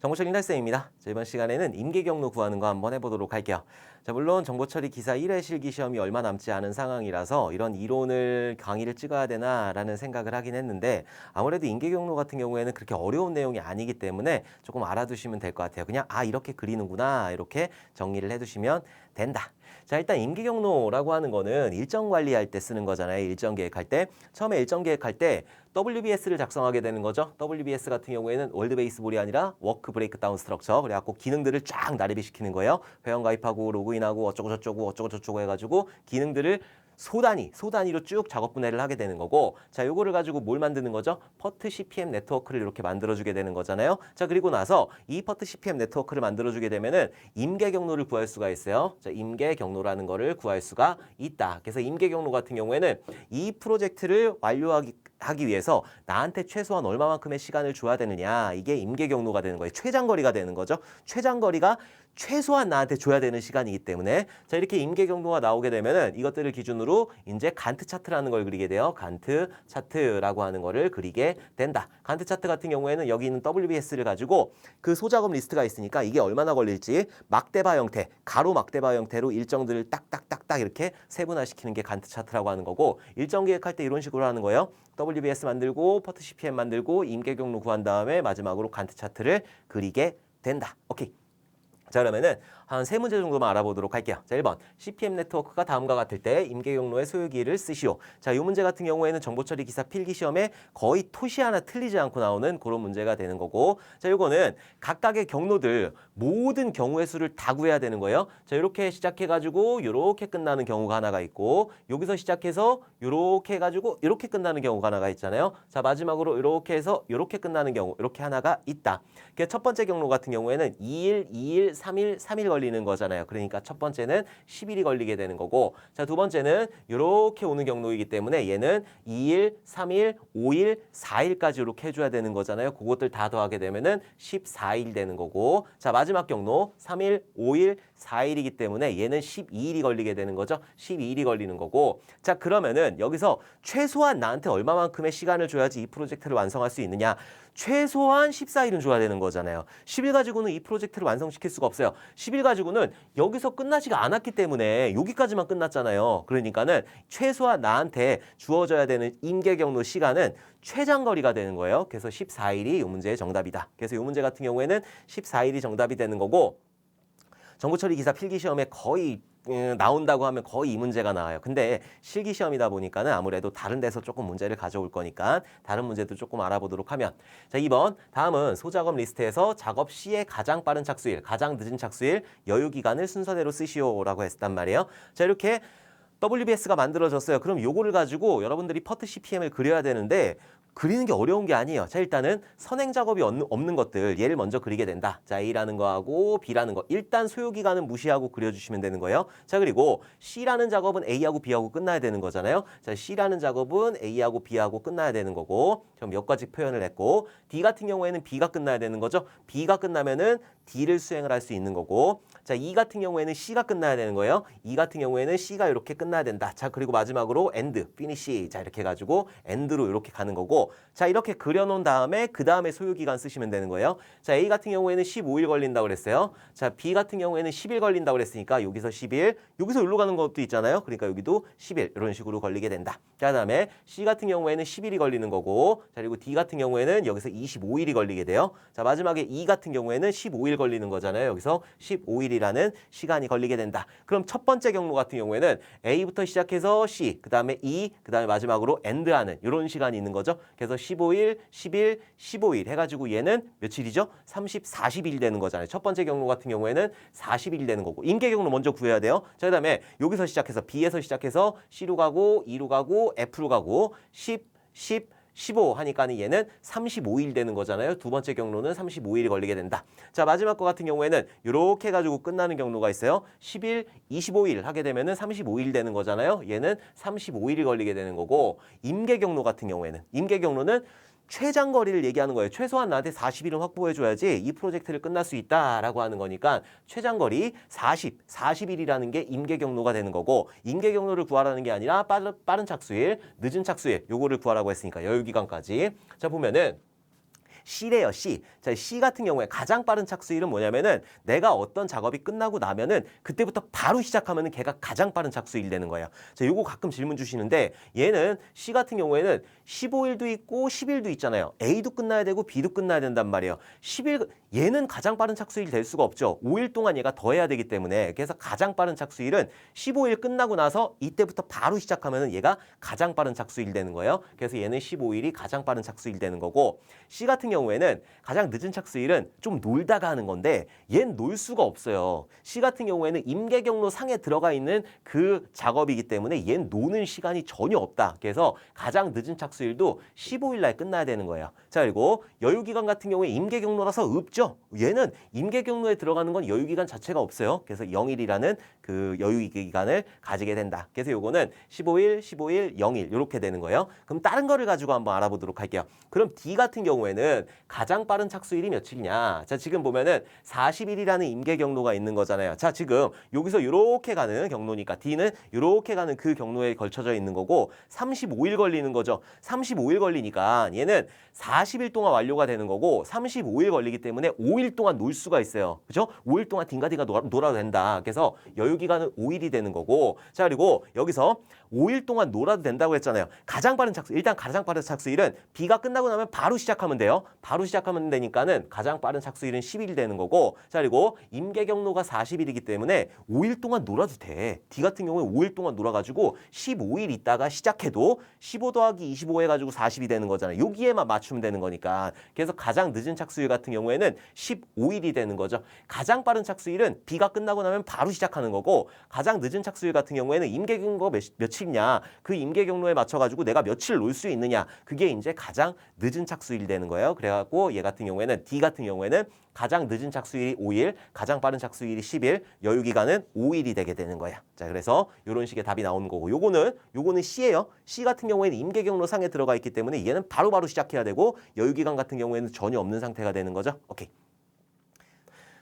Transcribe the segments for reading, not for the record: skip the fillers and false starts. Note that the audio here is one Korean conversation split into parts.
정보처리 탈쌤입니다. 자, 이번 시간에는 임계경로 구하는 거 한번 해보도록 할게요. 자, 물론 정보처리 기사 1회 실기 시험이 얼마 남지 않은 상황이라서 이런 이론을 강의를 찍어야 되나라는 생각을 하긴 했는데 아무래도 임계경로 같은 경우에는 그렇게 어려운 내용이 아니기 때문에 조금 알아두시면 될 것 같아요. 그냥 이렇게 그리는구나 이렇게 정리를 해두시면 된다. 자, 일단 임계경로라고 하는 거는 일정 관리할 때 쓰는 거잖아요. 일정 계획할 때. 처음에 일정 계획할 때 WBS를 작성하게 되는 거죠. WBS 같은 경우에는 월드 베이스볼이 아니라 워크 브레이크 다운 스트럭처. 그래갖고 기능들을 쫙 나래비 시키는 거예요. 회원 가입하고 로그인하고 어쩌고 저쩌고 해가지고 기능들을 소단위로 쭉 작업 분해를 하게 되는 거고, 자, 요거를 가지고 뭘 만드는 거죠? 퍼트 CPM 네트워크를 이렇게 만들어주게 되는 거잖아요. 자, 그리고 나서 이 퍼트 CPM 네트워크를 만들어주게 되면은 임계 경로를 구할 수가 있어요. 자, 임계 경로라는 거를 구할 수가 있다. 그래서 임계 경로 같은 경우에는 이 프로젝트를 완료하기 위해서 나한테 최소한 얼마만큼의 시간을 줘야 되느냐, 이게 임계 경로가 되는 거예요. 최장거리가 되는 거죠. 최장거리가 최소한 나한테 줘야 되는 시간이기 때문에, 자, 이렇게 임계 경로가 나오게 되면은 이것들을 기준으로 이제 간트 차트라는 걸 그리게 돼요. 간트 차트라고 하는 거를 그리게 된다. 간트 차트 같은 경우에는 여기 있는 WBS를 가지고 그 소작업 리스트가 있으니까 이게 얼마나 걸릴지 막대바 형태, 가로 막대바 형태로 일정들을 딱딱딱딱 이렇게 세분화시키는 게 간트 차트라고 하는 거고, 일정 계획할 때 이런 식으로 하는 거예요. WBS 만들고 퍼트 CPM 만들고 임계 경로 구한 다음에 마지막으로 간트 차트를 그리게 된다. 오케이. 자, 그러면은 한 세 문제 정도만 알아보도록 할게요. 자, 1번. CPM 네트워크가 다음과 같을 때 임계 경로의 소유기를 쓰시오. 자, 이 문제 같은 경우에는 정보처리 기사 필기 시험에 거의 토시 하나 틀리지 않고 나오는 그런 문제가 되는 거고, 자, 요거는 각각의 경로들 모든 경우의 수를 다 구해야 되는 거예요. 자, 이렇게 시작해가지고 이렇게 끝나는 경우가 하나가 있고, 여기서 시작해서 이렇게 해가지고 이렇게 끝나는 경우가 하나가 있잖아요. 자, 마지막으로 이렇게 해서 이렇게 끝나는 경우, 이렇게 하나가 있다. 첫 번째 경로 같은 경우에는 2일, 2일, 3일, 3일 걸리는 거잖아요. 그러니까 첫 번째는 10일이 걸리게 되는 거고, 자, 두 번째는 이렇게 오는 경로이기 때문에 얘는 2일, 3일, 5일, 4일까지 이렇게 해줘야 되는 거잖아요. 그것들 다 더하게 되면은 14일 되는 거고, 자, 마지막 경로 3일, 5일, 4일이기 때문에 얘는 12일이 걸리게 되는 거죠. 12일이 걸리는 거고, 자, 그러면은 여기서 최소한 나한테 얼마만큼의 시간을 줘야지 이 프로젝트를 완성할 수 있느냐? 최소한 14일은 줘야 되는 거잖아요. 10일 가지고는 이 프로젝트를 완성시킬 수가 없어요. 10일 가지고는 여기서 끝나지가 않았기 때문에 여기까지만 끝났잖아요. 그러니까는 최소한 나한테 주어져야 되는 임계 경로 시간은 최장거리가 되는 거예요. 그래서 14일이 이 문제의 정답이다. 그래서 이 문제 같은 경우에는 14일이 정답이 되는 거고, 정보처리 기사 필기시험에 거의 나온다고 하면 거의 이 문제가 나와요. 근데 실기시험이다 보니까는 아무래도 다른 데서 조금 문제를 가져올 거니까 다른 문제도 조금 알아보도록 하면, 자, 2번. 다음은 소작업 리스트에서 작업 시의 가장 빠른 착수일, 가장 늦은 착수일, 여유기간을 순서대로 쓰시오라고 했단 말이에요. 자, 이렇게 WBS가 만들어졌어요. 그럼 요거를 가지고 여러분들이 퍼트 CPM을 그려야 되는데 그리는 게 어려운 게 아니에요. 자, 일단은 선행 작업이 없는 것들, 얘를 먼저 그리게 된다. 자, A라는 거하고 B라는 거. 일단 소요기간은 무시하고 그려주시면 되는 거예요. 자, 그리고 C라는 작업은 A하고 B하고 끝나야 되는 거잖아요. 자, C라는 작업은 A하고 B하고 끝나야 되는 거고, 좀 몇 가지 표현을 했고, D 같은 경우에는 B가 끝나야 되는 거죠. B가 끝나면은 D를 수행을 할 수 있는 거고, 자, E 같은 경우에는 C가 끝나야 되는 거예요. E 같은 경우에는 C가 이렇게 끝나야 된다. 자, 그리고 마지막으로 end, finish. 자, 이렇게 해가지고 end로 이렇게 가는 거고, 자, 이렇게 그려놓은 다음에 그 다음에 소요기간 쓰시면 되는 거예요. 자, A 같은 경우에는 15일 걸린다고 그랬어요. 자, B 같은 경우에는 10일 걸린다고 그랬으니까 여기서 10일, 여기서 여기로 가는 것도 있잖아요. 그러니까 여기도 10일 이런 식으로 걸리게 된다. 자, 그다음에 C 같은 경우에는 10일이 걸리는 거고, 자, 그리고 D 같은 경우에는 여기서 25일이 걸리게 돼요. 자, 마지막에 E 같은 경우에는 15일 걸리는 거잖아요. 여기서 15일이라는 시간이 걸리게 된다. 그럼 첫 번째 경로 같은 경우에는 A부터 시작해서 C, 그 다음에 E, 그 다음에 마지막으로 end하는 이런 시간이 있는 거죠. 그래서 15일, 10일, 15일 해가지고 얘는 며칠이죠? 30, 40일 되는 거잖아요. 첫 번째 경로 같은 경우에는 40일 되는 거고, 임계 경로 먼저 구해야 돼요. 자, 그 다음에 여기서 시작해서 B에서 시작해서 C로 가고 E로 가고 F로 가고 10, 15 하니까는 얘는 35일 되는 거잖아요. 두 번째 경로는 35일이 걸리게 된다. 자, 마지막 거 같은 경우에는 이렇게 해가지고 끝나는 경로가 있어요. 10일, 25일 하게 되면은 35일 되는 거잖아요. 얘는 35일이 걸리게 되는 거고, 임계 경로 같은 경우에는, 임계 경로는 최장거리를 얘기하는 거예요. 최소한 나한테 40일은 확보해줘야지 이 프로젝트를 끝날 수 있다라고 하는 거니까 최장거리 40일이라는 게 임계 경로가 되는 거고, 임계 경로를 구하라는 게 아니라 빠른 착수일, 늦은 착수일 요거를 구하라고 했으니까 여유기간까지. 자, 보면은 C래요, C. 자, C 같은 경우에 가장 빠른 착수일은 뭐냐면은 내가 어떤 작업이 끝나고 나면은 그때부터 바로 시작하면은 걔가 가장 빠른 착수일 되는 거예요. 자, 요거 가끔 질문 주시는데 얘는 C 같은 경우에는 15일도 있고 10일도 있잖아요. A도 끝나야 되고 B도 끝나야 된단 말이에요. 10일 얘는 가장 빠른 착수일 될 수가 없죠. 5일 동안 얘가 더 해야 되기 때문에. 그래서 가장 빠른 착수일은 15일 끝나고 나서 이때부터 바로 시작하면은 얘가 가장 빠른 착수일 되는 거예요. 그래서 얘는 15일이 가장 빠른 착수일 되는 거고 C 같은 경우에는 가장 늦은 착수일은 좀 놀다가 하는 건데 얘는 놀 수가 없어요. C 같은 경우에는 임계경로 상에 들어가 있는 그 작업이기 때문에 얘는 노는 시간이 전혀 없다. 그래서 가장 늦은 착수일도 15일 날 끝나야 되는 거예요. 자, 그리고 여유기간 같은 경우에 임계경로라서 없죠. 얘는 임계경로에 들어가는 건 여유기간 자체가 없어요. 그래서 0일이라는 그 여유기간을 가지게 된다. 그래서 요거는 15일, 15일, 0일 이렇게 되는 거예요. 그럼 다른 거를 가지고 한번 알아보도록 할게요. 그럼 D 같은 경우에는 가장 빠른 착수일이 며칠이냐? 자, 지금 보면은 40일이라는 임계경로가 있는 거잖아요. 자, 지금 여기서 이렇게 가는 경로니까 D는 이렇게 가는 그 경로에 걸쳐져 있는 거고 35일 걸리는 거죠. 35일 걸리니까 얘는 40일 동안 완료가 되는 거고 35일 걸리기 때문에 5일 동안 놀 수가 있어요. 그죠? 5일 동안 딩가딩가 놀아도 된다. 그래서 여유기간은 5일이 되는 거고 자, 그리고 여기서 5일 동안 놀아도 된다고 했잖아요. 가장 빠른 착수, 일단 가장 빠른 착수일은 B가 끝나고 나면 바로 시작하면 돼요. 바로 시작하면 되니까는 가장 빠른 착수일은 10일이 되는 거고 자, 그리고 임계경로가 40일이기 때문에 5일 동안 놀아도 돼. D 같은 경우에 5일 동안 놀아가지고 15일 있다가 시작해도 15 더하기 25 해가지고 40이 되는 거잖아요. 여기에만 맞추면 되는 거니까. 그래서 가장 늦은 착수일 같은 경우에는 15일이 되는 거죠. 가장 빠른 착수일은 B가 끝나고 나면 바로 시작하는 거고 가장 늦은 착수일 같은 경우에는 임계경로가 며칠이냐 그 임계경로에 맞춰가지고 내가 며칠 놀 수 있느냐 그게 이제 가장 늦은 착수일 되는 거예요. 그래갖고 얘 같은 경우에는 D 같은 경우에는 가장 늦은 착수일이 5일, 가장 빠른 착수일이 10일, 여유기간은 5일이 되게 되는 거예요. 자, 그래서 이런 식의 답이 나오는 거고 요거는 C예요. C 같은 경우에는 임계경로 상에 들어가 있기 때문에 얘는 바로바로 시작해야 되고 여유기간 같은 경우에는 전혀 없는 상태가 되는 거죠. 오케이.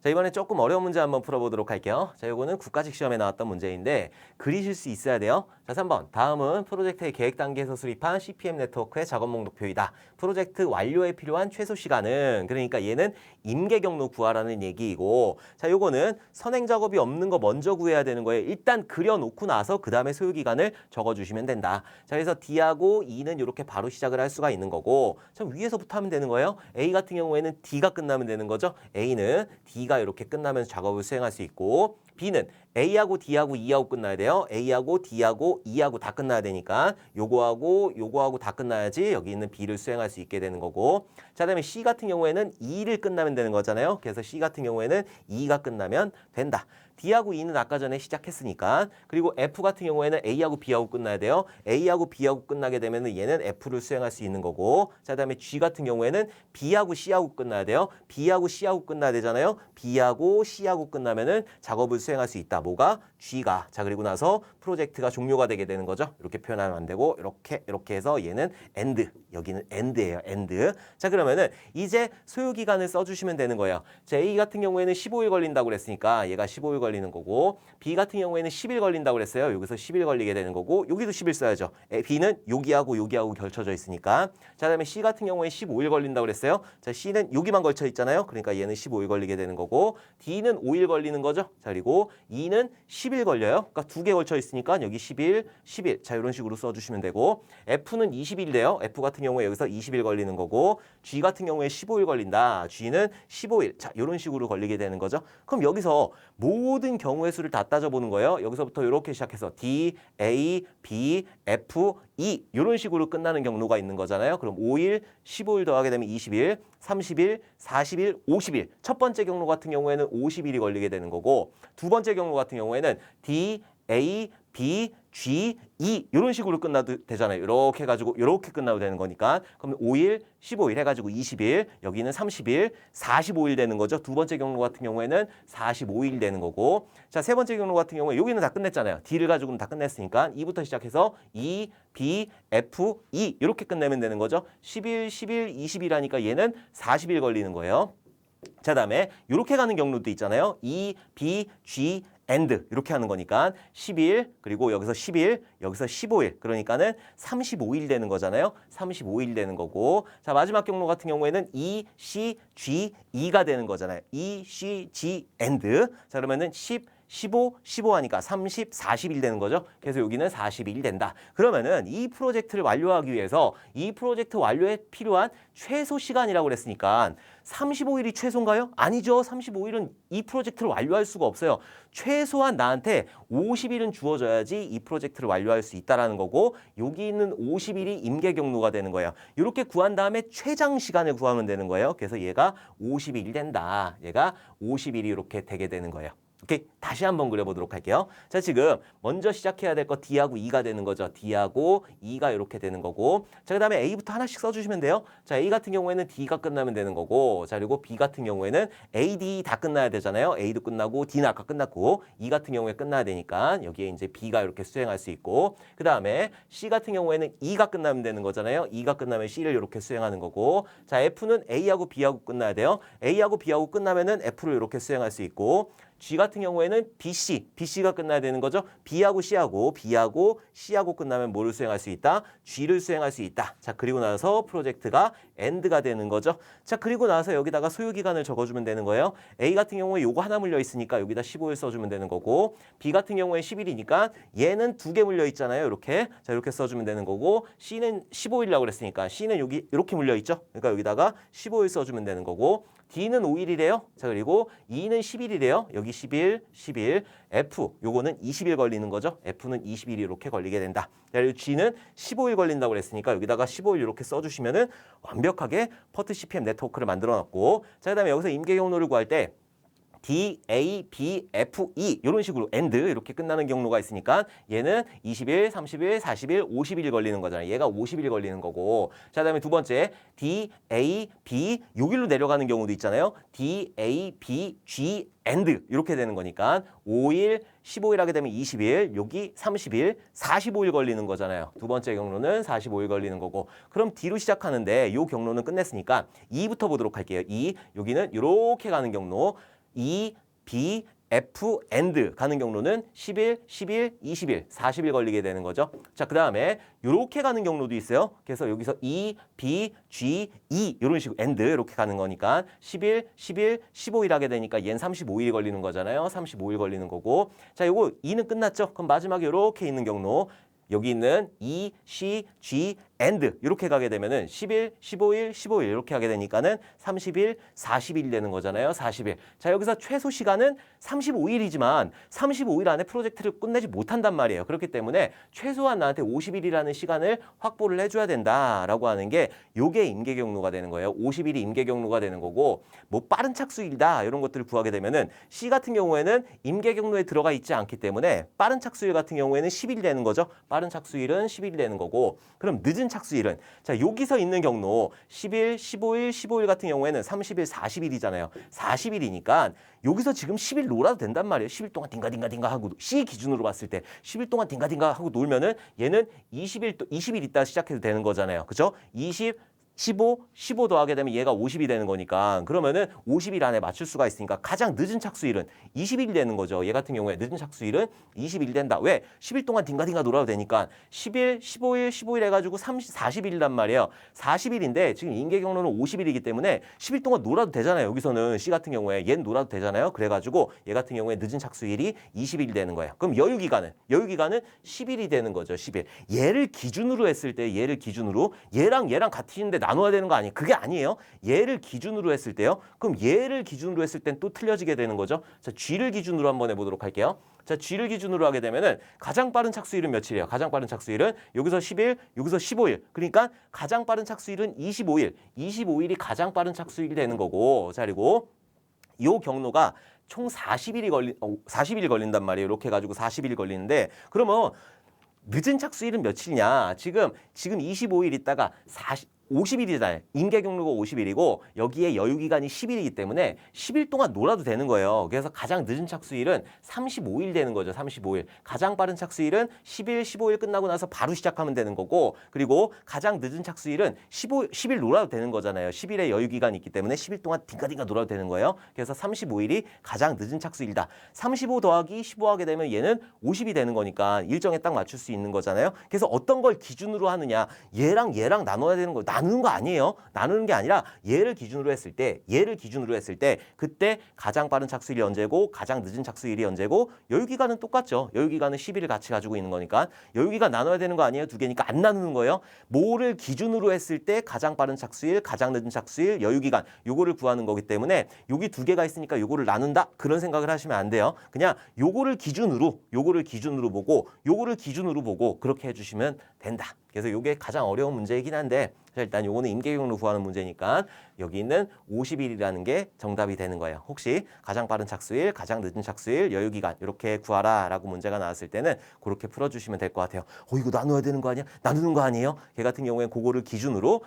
자, 이번에 조금 어려운 문제 한번 풀어보도록 할게요. 자, 요거는 국가직 시험에 나왔던 문제인데 그리실 수 있어야 돼요. 자, 3번. 다음은 프로젝트의 계획 단계에서 수립한 CPM 네트워크의 작업 목표이다. 프로젝트 완료에 필요한 최소 시간은 그러니까 얘는 임계경로 구하라는 얘기이고 자, 요거는 선행 작업이 없는 거 먼저 구해야 되는 거예요. 일단 그려놓고 나서 그 다음에 소요기간을 적어주시면 된다. 자, 그래서 D하고 E는 이렇게 바로 시작을 할 수가 있는 거고 자, 위에서부터 하면 되는 거예요. A 같은 경우에는 D가 끝나면 되는 거죠. A는 D가 이렇게 끝나면서 작업을 수행할 수 있고 B는 A하고 D하고 E하고 끝나야 돼요. A하고 D하고 E하고 다 끝나야 되니까 요거하고 다 끝나야지 여기 있는 B를 수행할 수 있게 되는 거고 자, 그다음에 C 같은 경우에는 E를 끝나면 되는 거잖아요. 그래서 C 같은 경우에는 E가 끝나면 된다. D하고 E는 아까 전에 시작했으니까 그리고 F 같은 경우에는 A하고 B하고 끝나야 돼요. A하고 B하고 끝나게 되면 얘는 F를 수행할 수 있는 거고 자, 그다음에 G 같은 경우에는 B하고 C하고 끝나야 돼요. B하고 C하고 끝나야 되잖아요. B하고 C하고 끝나면은 작업을 수행할 수 있다. 뭐가? G가. 자, 그리고 나서 프로젝트가 종료가 되게 되는 거죠. 이렇게 표현하면 안 되고 이렇게 해서 얘는 end. 여기는 end예요. end. 자, 그러면은 이제 소요 기간을 써주시면 되는 거예요. 자, A 같은 경우에는 15일 걸린다고 그랬으니까 얘가 15일 걸리는 거고 B 같은 경우에는 10일 걸린다고 그랬어요. 여기서 10일 걸리게 되는 거고 여기도 10일 써야죠. B는 여기하고 결쳐져 있으니까 자, 그다음에 C 같은 경우에 15일 걸린다고 그랬어요. 자, C는 여기만 걸쳐 있잖아요. 그러니까 얘는 15일 걸리게 되는 거고 D는 5일 걸리는 거죠. 자, 그리고 E는 10일 걸려요. 그러니까 두 개 걸쳐 있으니까 여기 10일, 10일. 자, 이런 식으로 써주시면 되고 F는 20일 돼요. F 같은 경우에 여기서 20일 걸리는 거고 G 같은 경우에 15일 걸린다. G는 15일. 자, 이런 식으로 걸리게 되는 거죠. 그럼 여기서 모든 경우의 수를 다 따져보는 거예요. 여기서부터 이렇게 시작해서 D, A, B, F, E 이런 식으로 끝나는 경로가 있는 거잖아요. 그럼 5일, 15일 더하게 되면 20일, 30일, 40일, 50일. 첫 번째 경로 같은 경우에는 50일이 걸리게 되는 거고 두 번째 경로 같은 경우에는 D, A, B, G, E 이런 식으로 끝나도 되잖아요. 이렇게 해가지고 이렇게 끝나도 되는 거니까 그럼 5일, 15일 해가지고 20일 여기는 30일, 45일 되는 거죠. 두 번째 경로 같은 경우에는 45일 되는 거고 자, 세 번째 경로 같은 경우에 여기는 다 끝냈잖아요. D를 가지고는 다 끝냈으니까 E부터 시작해서 E, B, F, E 이렇게 끝내면 되는 거죠. 10일, 10일, 20일 하니까 얘는 40일 걸리는 거예요. 자, 다음에 이렇게 가는 경로도 있잖아요. E, B, G, and 이렇게 하는 거니까 10일 그리고 여기서 10일 여기서 15일 그러니까는 35일 되는 거잖아요. 35일 되는 거고 자 마지막 경로 같은 경우에는 E, C, G, E가 되는 거잖아요. E, C, G, and 자 그러면은 10 15, 15 하니까 30, 40일 되는 거죠. 그래서 여기는 40일 된다. 그러면은 이 프로젝트를 완료하기 위해서 이 프로젝트 완료에 필요한 최소 시간이라고 그랬으니까 35일이 최소인가요? 아니죠. 35일은 이 프로젝트를 완료할 수가 없어요. 최소한 나한테 50일은 주어져야지 이 프로젝트를 완료할 수 있다라는 거고 여기 있는 50일이 임계 경로가 되는 거예요. 이렇게 구한 다음에 최장 시간을 구하면 되는 거예요. 그래서 얘가 50일이 된다. 얘가 50일이 이렇게 되게 되는 거예요. 오케이, 다시 한번 그려보도록 할게요. 자, 지금 먼저 시작해야 될 거 D하고 E가 되는 거죠. D하고 E가 이렇게 되는 거고 자, 그 다음에 A부터 하나씩 써주시면 돼요. 자, A 같은 경우에는 D가 끝나면 되는 거고 자, 그리고 B 같은 경우에는 A, D 다 끝나야 되잖아요. A도 끝나고 D는 아까 끝났고 E 같은 경우에 끝나야 되니까 여기에 이제 B가 이렇게 수행할 수 있고 그 다음에 C 같은 경우에는 E가 끝나면 되는 거잖아요. E가 끝나면 C를 이렇게 수행하는 거고 자, F는 A하고 B하고 끝나야 돼요. A하고 B하고 끝나면은 F를 이렇게 수행할 수 있고 G 같은 경우에는 BC가 끝나야 되는 거죠. B하고 C하고 끝나면 뭐를 수행할 수 있다? G를 수행할 수 있다. 자, 그리고 나서 프로젝트가 end가 되는 거죠. 자, 그리고 나서 여기다가 소요기간을 적어주면 되는 거예요. A 같은 경우에 요거 하나 물려 있으니까 여기다 15일 써주면 되는 거고 B 같은 경우에 10일이니까 얘는 2개 물려 있잖아요. 이렇게. 자, 이렇게 써주면 되는 거고 C는 15일이라고 그랬으니까 C는 여기 이렇게 물려 있죠. 그러니까 여기다가 15일 써주면 되는 거고 D는 5일이래요. 자, 그리고 E는 10일이래요. 여기 10일, 10일. F, 요거는 20일 걸리는 거죠. F는 20일이 이렇게 걸리게 된다. 자, 그리고 G는 15일 걸린다고 그랬으니까 여기다가 15일 이렇게 써주시면은 완벽하게 퍼트 CPM 네트워크를 만들어 놨고 자, 그 다음에 여기서 임계 경로를 구할 때 D, A, B, F, E 이런 식으로 AND 이렇게 끝나는 경로가 있으니까 얘는 20일, 30일, 40일, 50일 걸리는 거잖아요. 얘가 50일 걸리는 거고 자, 그다음에 두 번째 D, A, B 여기로 내려가는 경우도 있잖아요. D, A, B, G, AND 이렇게 되는 거니까 5일, 15일 하게 되면 20일, 여기 30일, 45일 걸리는 거잖아요. 두 번째 경로는 45일 걸리는 거고 그럼 D로 시작하는데 이 경로는 끝냈으니까 E부터 보도록 할게요. E, 여기는 이렇게 가는 경로 E, B, F, AND 가는 경로는 10일, 10일, 20일, 40일 걸리게 되는 거죠. 자, 그 다음에 이렇게 가는 경로도 있어요. 그래서 여기서 E, B, G, E 이런 식으로 AND 이렇게 가는 거니까 10일, 10일, 15일 하게 되니까 얘는 35일 걸리는 거잖아요. 35일 걸리는 거고 자, 요거 E는 끝났죠. 그럼 마지막에 이렇게 있는 경로 여기 있는 E, C, G, AND 이렇게 가게 되면은 10일, 15일, 15일 이렇게 하게 되니까는 30일, 40일 되는 거잖아요. 40일. 자, 여기서 최소 시간은 35일이지만 35일 안에 프로젝트를 끝내지 못한단 말이에요. 그렇기 때문에 최소한 나한테 50일이라는 시간을 확보를 해줘야 된다라고 하는 게 요게 임계 경로가 되는 거예요. 50일이 임계 경로가 되는 거고 뭐 빠른 착수일이다 이런 것들을 구하게 되면은 C 같은 경우에는 임계 경로에 들어가 있지 않기 때문에 빠른 착수일 같은 경우에는 10일 되는 거죠. 빠른 착수일은 10일 되는 거고 그럼 늦은 착수일은 자, 여기서 있는 경로 10일, 15일, 15일 같은 경우에는 30일, 40일이잖아요. 40일이니까 여기서 지금 10일 놀아도 된단 말이에요. 10일 동안 딩가딩가 하고 C 기준으로 봤을 때 10일 동안 딩가딩가 하고 놀면은 얘는 20일 있다 시작해도 되는 거잖아요. 그렇죠? 15 더하게 되면 얘가 50이 되는 거니까 그러면은 50일 안에 맞출 수가 있으니까 가장 늦은 착수일은 20일 되는 거죠. 얘 같은 경우에 늦은 착수일은 20일 된다. 왜? 10일 동안 딩가딩가 놀아도 되니까 10일, 15일 해가지고 40일이란 말이에요. 40일인데 지금 임계 경로는 50일이기 때문에 10일 동안 놀아도 되잖아요. 여기서는 C 같은 경우에 얘는 놀아도 되잖아요. 그래가지고 얘 같은 경우에 늦은 착수일이 20일이 되는 거예요. 그럼 여유기간은 10일이 되는 거죠. 10일. 얘를 기준으로 했을 때 얘랑 같은데 나눠야 되는 거 아니에요? 그게 아니에요. 얘를 기준으로 했을 때요. 그럼 얘를 기준으로 했을 땐 또 틀려지게 되는 거죠. 자, G를 기준으로 한번 해보도록 할게요. 자, G를 기준으로 하게 되면은 가장 빠른 착수일은 며칠이에요? 가장 빠른 착수일은 여기서 10일, 여기서 15일. 그러니까 가장 빠른 착수일은 25일. 25일이 가장 빠른 착수일이 되는 거고. 자, 그리고 요 경로가 총 40일이 걸린단 말이에요. 이렇게 해가지고 40일이 걸리는데 그러면 늦은 착수일은 며칠이냐? 지금 25일 있다가 50일이잖아요. 임계 경로가 50일이고 여기에 여유 기간이 10일이기 때문에 10일 동안 놀아도 되는 거예요. 그래서 가장 늦은 착수일은 35일 되는 거죠. 35일. 가장 빠른 착수일은 10일, 15일 끝나고 나서 바로 시작하면 되는 거고, 그리고 가장 늦은 착수일은 10일 놀아도 되는 거잖아요. 10일의 여유 기간이 있기 때문에 10일 동안 딩가딩가 놀아도 되는 거예요. 그래서 35일이 가장 늦은 착수일이다. 35 더하기 15 하게 되면 얘는 50이 되는 거니까 일정에 딱 맞출 수 있는 거잖아요. 그래서 어떤 걸 기준으로 하느냐, 얘랑 나눠야 되는 거, 나누는 거 아니에요. 나누는 게 아니라 얘를 기준으로 했을 때 그때 가장 빠른 착수일이 언제고 가장 늦은 착수일이 언제고, 여유 기간은 똑같죠. 여유 기간은 10일을 같이 가지고 있는 거니까 여유 기간 나눠야 되는 거 아니에요. 두 개니까 안 나누는 거예요. 뭐를 기준으로 했을 때 가장 빠른 착수일, 가장 늦은 착수일, 여유 기간, 요거를 구하는 거기 때문에 여기 두 개가 있으니까 요거를 나눈다, 그런 생각을 하시면 안 돼요. 그냥 요거를 기준으로 보고 그렇게 해주시면 된다. 그래서 요게 가장 어려운 문제이긴 한데, 일단 요거는 임계경로 구하는 문제니까 여기 있는 50일이라는 게 정답이 되는 거예요. 혹시 가장 빠른 착수일, 가장 늦은 착수일, 여유기간 이렇게 구하라 라고 문제가 나왔을 때는 그렇게 풀어주시면 될 것 같아요. 이거 나눠야 되는 거 아니야? 나누는 거 아니에요? 걔 같은 경우에는 그거를 기준으로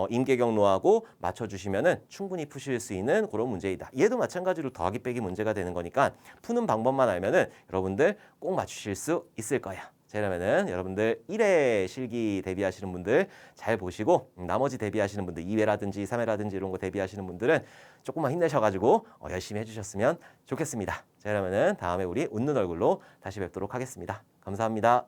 임계경로하고 맞춰주시면은 충분히 푸실 수 있는 그런 문제이다. 얘도 마찬가지로 더하기 빼기 문제가 되는 거니까 푸는 방법만 알면은 여러분들 꼭 맞추실 수 있을 거예요. 자, 그러면은 여러분들 1회 실기 대비하시는 분들 잘 보시고, 나머지 대비하시는 분들 2회라든지 3회라든지 이런 거 대비하시는 분들은 조금만 힘내셔가지고 열심히 해주셨으면 좋겠습니다. 자, 그러면은 다음에 우리 웃는 얼굴로 다시 뵙도록 하겠습니다. 감사합니다.